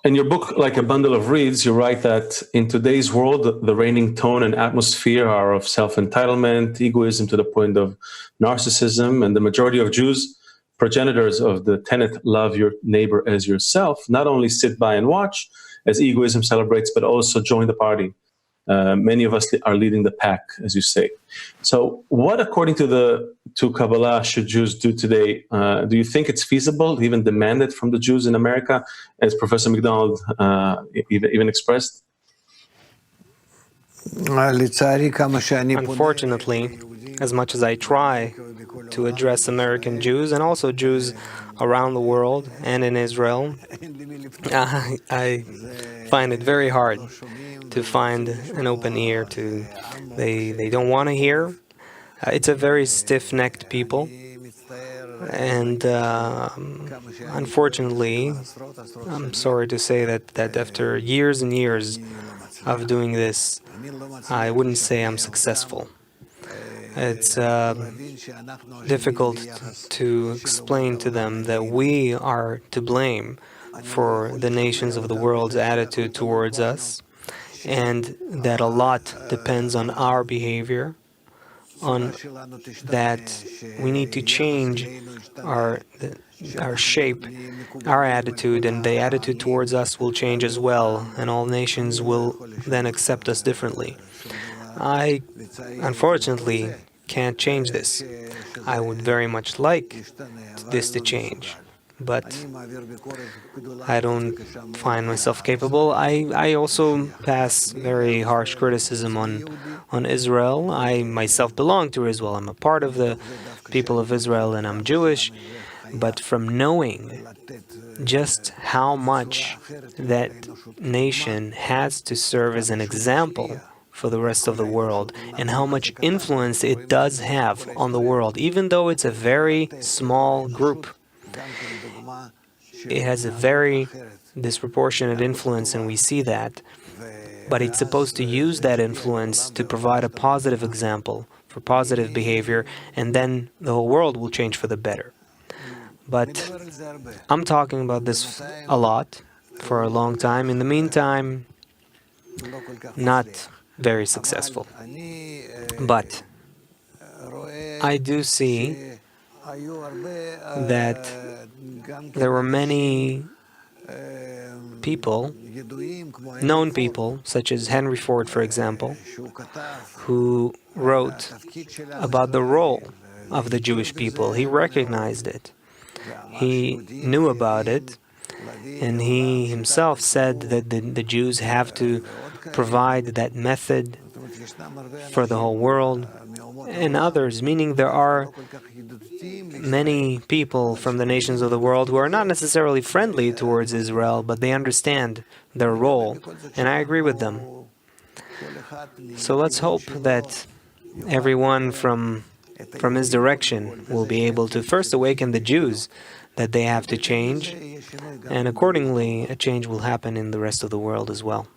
In your book, Like a Bundle of Reeds, you write that in today's world, the reigning tone and atmosphere are of self-entitlement, egoism to the point of narcissism, and the majority of Jews, progenitors of the tenet, love your neighbor as yourself, not only sit by and watch as egoism celebrates, but also join the party. Many of us are leading the pack, as you say. So what, according to Kabbalah, should Jews do today? Do you think it's feasible, even demanded from the Jews in America, as Professor MacDonald even expressed? Unfortunately, as much as I try to address American Jews and also Jews around the world and in Israel, I find it very hard to find an open ear to. They don't want to hear. It's a very stiff-necked people, and unfortunately, I'm sorry to say that after years and years of doing this, I wouldn't say I'm successful. It's difficult to explain to them that we are to blame for the nations of the world's attitude towards us, and that a lot depends on our behavior, on that we need to change our shape, our attitude, and the attitude towards us will change as well, and all nations will then accept us differently. I, unfortunately, can't change this. I would very much like this to change, but I don't find myself capable. I also pass very harsh criticism on Israel. I myself belong to Israel. I'm a part of the people of Israel, and I'm Jewish. But from knowing just how much that nation has to serve as an example for the rest of the world, and how much influence it does have on the world, even though it's a very small group, it has a very disproportionate influence, and we see that. But it's supposed to use that influence to provide a positive example for positive behavior, and then the whole world will change for the better. But I'm talking about this a lot for a long time. In the meantime, not very successful. But I do see that there were many people, known people, such as Henry Ford, for example, who wrote about the role of the Jewish people. He recognized it. He knew about it, and he himself said that the Jews have to provide that method for the whole world, and others, meaning there are many people from the nations of the world who are not necessarily friendly towards Israel, but they understand their role, and I agree with them. So let's hope that everyone from his direction will be able to first awaken the Jews that they have to change, and accordingly a change will happen in the rest of the world as well.